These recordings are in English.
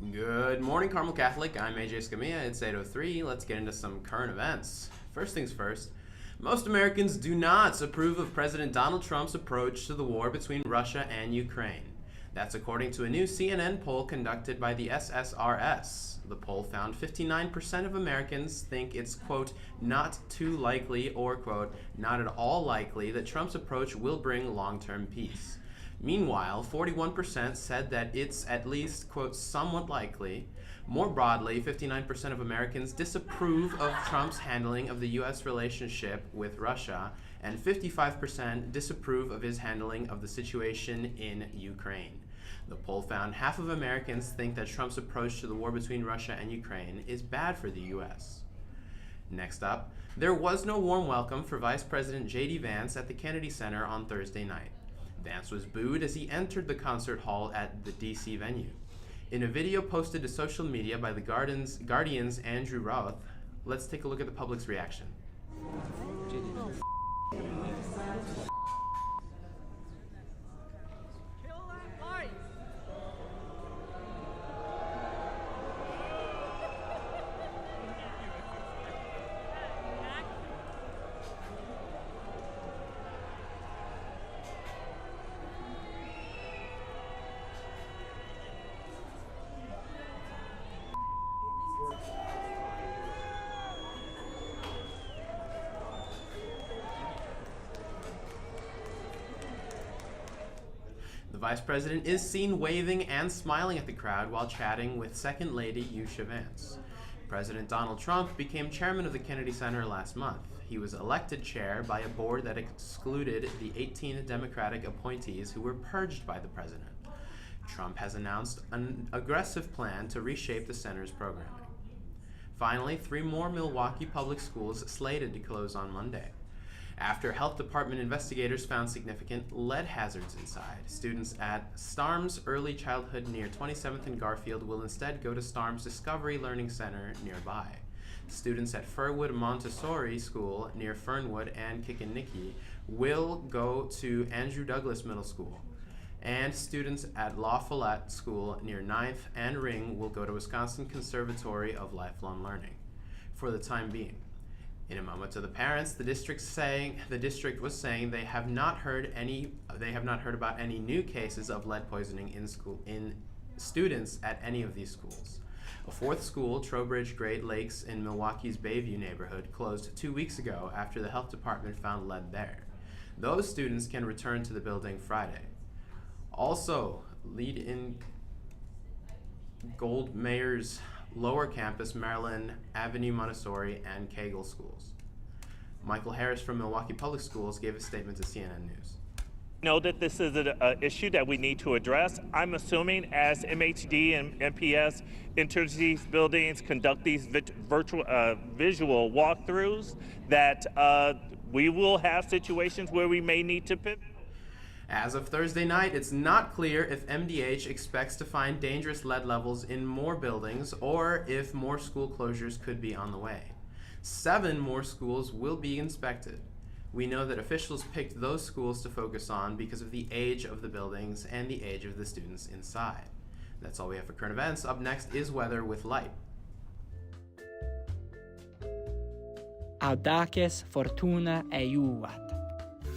Good morning, Carmel Catholic. I'm AJ Scamilla. It's 8:03. Let's get into some current events. First things first. Most Americans do not approve of President Donald Trump's approach to the war between Russia and Ukraine. That's according to a new CNN poll conducted by the SSRS. The poll found 59% of Americans think it's, quote, not too likely or, quote, not at all likely that Trump's approach will bring long-term peace. Meanwhile, 41% said that it's at least, quote, somewhat likely. More broadly, 59% of Americans disapprove of Trump's handling of the U.S. relationship with Russia, and 55% disapprove of his handling of the situation in Ukraine. The poll found half of Americans think that Trump's approach to the war between Russia and Ukraine is bad for the U.S. Next up, there was no warm welcome for Vice President J.D. Vance at the Kennedy Center on Thursday night. Vance was booed as he entered the concert hall at the D.C. venue. In a video posted to social media by the Guardian's Andrew Roth, let's take a look at the public's reaction. The Vice President is seen waving and smiling at the crowd while chatting with Second Lady Yusha Vance. President Donald Trump became chairman of the Kennedy Center last month. He was elected chair by a board that excluded the 18 Democratic appointees who were purged by the president. Trump has announced an aggressive plan to reshape the center's programming. Finally, 3 more Milwaukee public schools slated to close on Monday. After health department investigators found significant lead hazards inside, students at Starms Early Childhood near 27th and Garfield will instead go to Starms Discovery Learning Center nearby. Students at Fernwood Montessori School near Fernwood and Kikinicki will go to Andrew Douglas Middle School. And students at La Follette School near 9th and Ring will go to Wisconsin Conservatory of Lifelong Learning for the time being. In a moment to the parents, the district was saying they have not heard about any new cases of lead poisoning in students at any of these schools. A 4th school, Trowbridge Great Lakes in Milwaukee's Bayview neighborhood, closed 2 weeks ago after the health department found lead there. Those students can return to the building Friday. Also, lead in Gold Mayer's Lower Campus, Maryland Avenue Montessori, and Kegel schools. Michael Harris from Milwaukee Public Schools gave a statement to CNN News. Know that this is an issue that we need to address. I'm assuming as MHD and MPS enter these buildings, conduct these visual walkthroughs, that we will have situations where we may need to pivot. As of Thursday night, it's not clear if MDH expects to find dangerous lead levels in more buildings or if more school closures could be on the way. 7 more schools will be inspected. We know that officials picked those schools to focus on because of the age of the buildings and the age of the students inside. That's all we have for current events. Up next is weather with Light. Audaces fortuna eiuvat.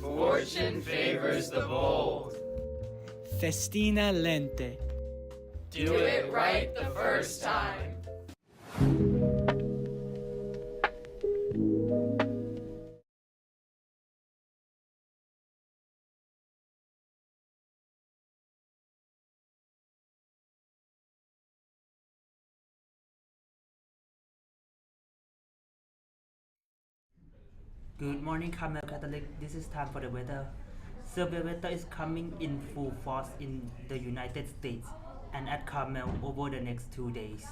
Fortune favors the bold. Festina lente. Do it right the first time. Good morning, Carmel Catholic. This is time for the weather. Severe weather is coming in full force in the United States and at Carmel over the next 2 days.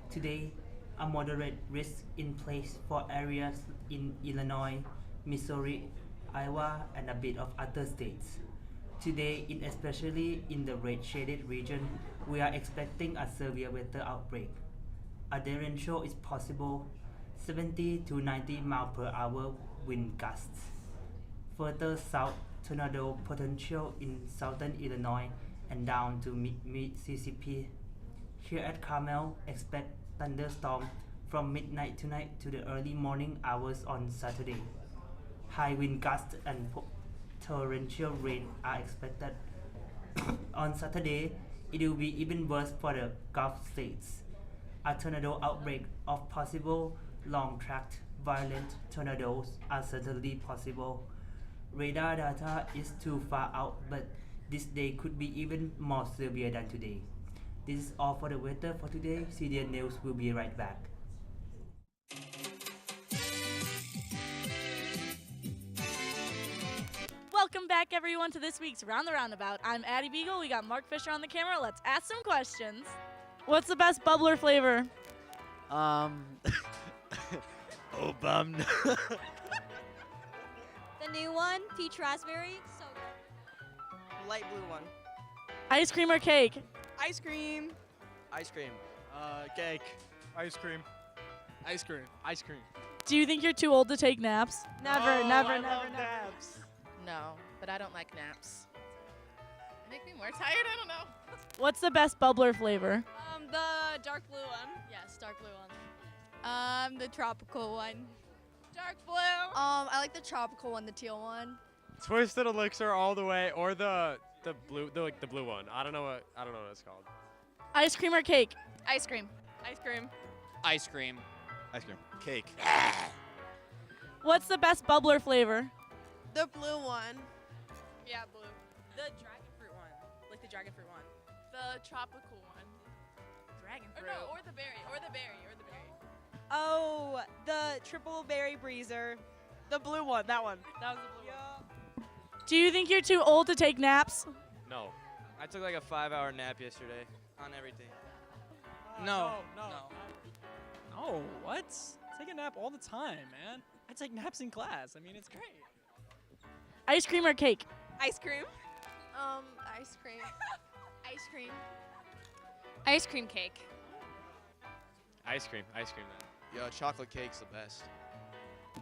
Today, a moderate risk in place for areas in Illinois, Missouri, Iowa, and a bit of other states. Today, especially in the red-shaded region, we are expecting a severe weather outbreak. A derecho is possible, 70 to 90 miles per hour wind gusts. Further south, tornado potential in southern Illinois and down to Mississippi. Here at Carmel, expect thunderstorm from midnight tonight to the early morning hours on Saturday. High wind gusts and torrential rain are expected. On Saturday, it will be even worse for the Gulf states. A tornado outbreak of possible long-tracked violent tornadoes are certainly possible. Radar data is too far out, but this day could be even more severe than today. This is all for the weather for today. CDN News will be right back. Welcome back, everyone, to this week's Round the Roundabout. I'm Addie Beagle. We got Mark Fisher on the camera. Let's ask some questions. What's the best bubbler flavor? Oh, bum. The new one, peach raspberry, so good. Light blue one. Ice cream or cake? Ice cream. Ice cream. Cake. Ice cream. Ice cream. Ice cream. Do you think you're too old to take naps? Never. Naps. No, but I don't like naps. They make me more tired. I don't know. What's the best bubbler flavor? The dark blue one. Yes, dark blue one. The tropical one. Dark blue. I like the tropical one, the teal one. Twisted Elixir all the way, or the blue, the blue one. I don't know what it's called. Ice cream or cake? Ice cream. Ice cream. Ice cream. Ice cream. Cake. What's the best bubbler flavor? The blue one. Yeah, blue. The dragon fruit one. Like the dragon fruit one. The tropical one. Dragon Or fruit. no, or the berry, or the berry, or the berry. Oh, the triple berry breezer. The blue one, that one. That was the blue one. Do you think you're too old to take naps? No. I took like a 5-hour nap yesterday on everything. No. No, what? I take a nap all the time, man. I take naps in class. I mean, it's great. Ice cream or cake? Ice cream. Ice cream. Ice cream. Ice cream cake. Ice cream then. Yo, chocolate cake's the best.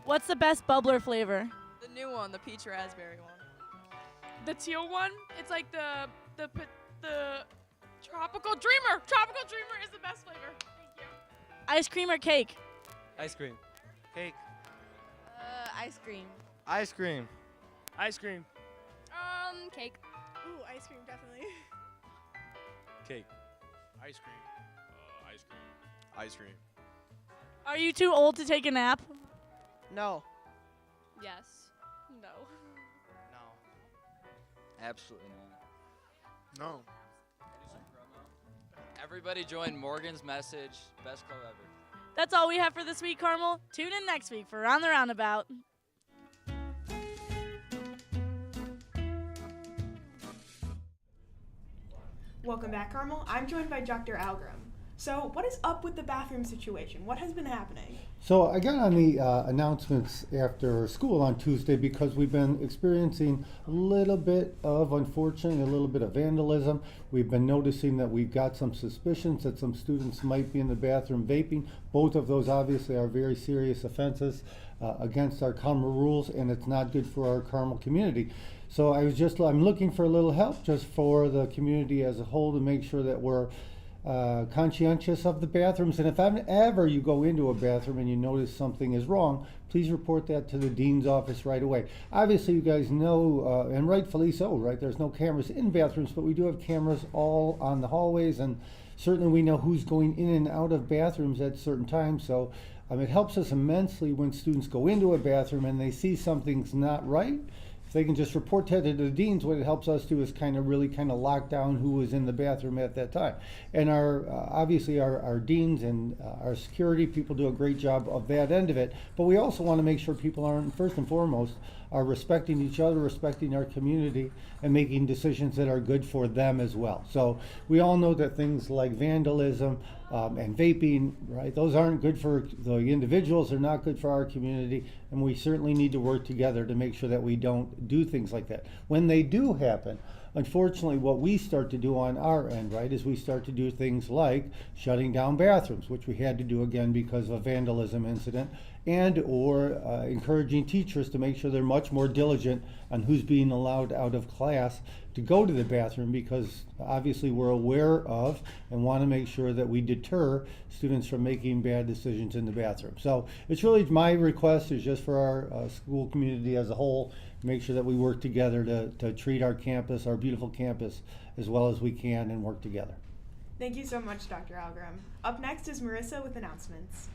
What's the best bubbler flavor? The new one, the peach raspberry one. The teal one. It's like the tropical dreamer. Tropical dreamer is the best flavor. Thank you. Ice cream or cake? Ice cream. Cake. Ice cream. Ice cream. Ice cream. Cake. Ooh, ice cream definitely. Cake. Ice cream. Ice cream. Ice cream. Are you too old to take a nap? No. Yes. No. No. Absolutely not. No. Everybody join Morgan's message. Best club ever. That's all we have for this week, Carmel. Tune in next week for Round the Roundabout. Welcome back, Carmel. I'm joined by Dr. Algram. So, what is up with the bathroom situation? What has been happening? So I got on the announcements after school on Tuesday because we've been experiencing a little bit of, unfortunately, a little bit of vandalism. We've been noticing that we've got some suspicions that some students might be in the bathroom vaping. Both of those obviously are very serious offenses against our Carmel rules, and it's not good for our Carmel community. So I'm looking for a little help just for the community as a whole to make sure that we're conscientious of the bathrooms, and if ever you go into a bathroom and you notice something is wrong, please report that to the dean's office right away. Obviously, you guys know, and rightfully so, right? There's no cameras in bathrooms, but we do have cameras all on the hallways, and certainly we know who's going in and out of bathrooms at certain times. So it helps us immensely when students go into a bathroom and they see something's not right. If they can just report that to the deans, what it helps us do is really lock down who was in the bathroom at that time. And obviously our deans and our security people do a great job of that end of it. But we also want to make sure people aren't, first and foremost, are respecting each other, respecting our community, and making decisions that are good for them as well. So we all know that things like vandalism and vaping, right, those aren't good for the individuals, they're not good for our community, and we certainly need to work together to make sure that we don't do things like that. When they do happen, Unfortunately, what we start to do on our end, right, is we start to do things like shutting down bathrooms, which we had to do again because of a vandalism incident, and or encouraging teachers to make sure they're much more diligent on who's being allowed out of class to go to the bathroom, because obviously we're aware of and want to make sure that we deter students from making bad decisions in the bathroom. So it's really, my request is just for our school community as a whole, make sure that we work together to treat our campus, our beautiful campus, as well as we can and work together. Thank you so much, Dr. Algram. Up next is Marissa with announcements.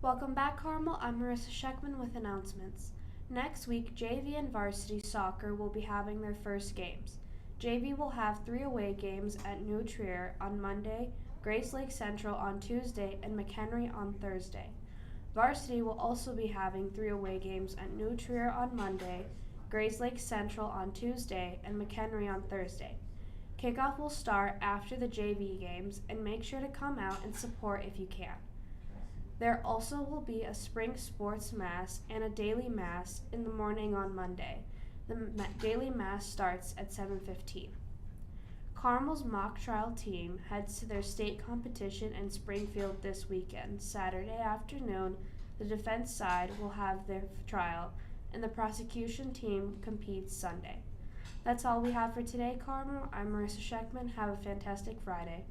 Welcome back, Carmel. I'm Marissa Scheckman with announcements. Next week, JV and varsity soccer will be having their first games. JV will have 3 away games at New Trier on Monday, Grace Lake Central on Tuesday, and McHenry on Thursday. Varsity will also be having 3 away games at New Trier on Monday, Grace Lake Central on Tuesday, and McHenry on Thursday. Kickoff will start after the JV games, and make sure to come out and support if you can. There also will be a spring sports mass and a daily mass in the morning on Monday. The daily mass starts at 7:15. Carmel's mock trial team heads to their state competition in Springfield this weekend. Saturday afternoon, the defense side will have their trial, and the prosecution team competes Sunday. That's all we have for today, Carmel. I'm Marissa Scheckman. Have a fantastic Friday.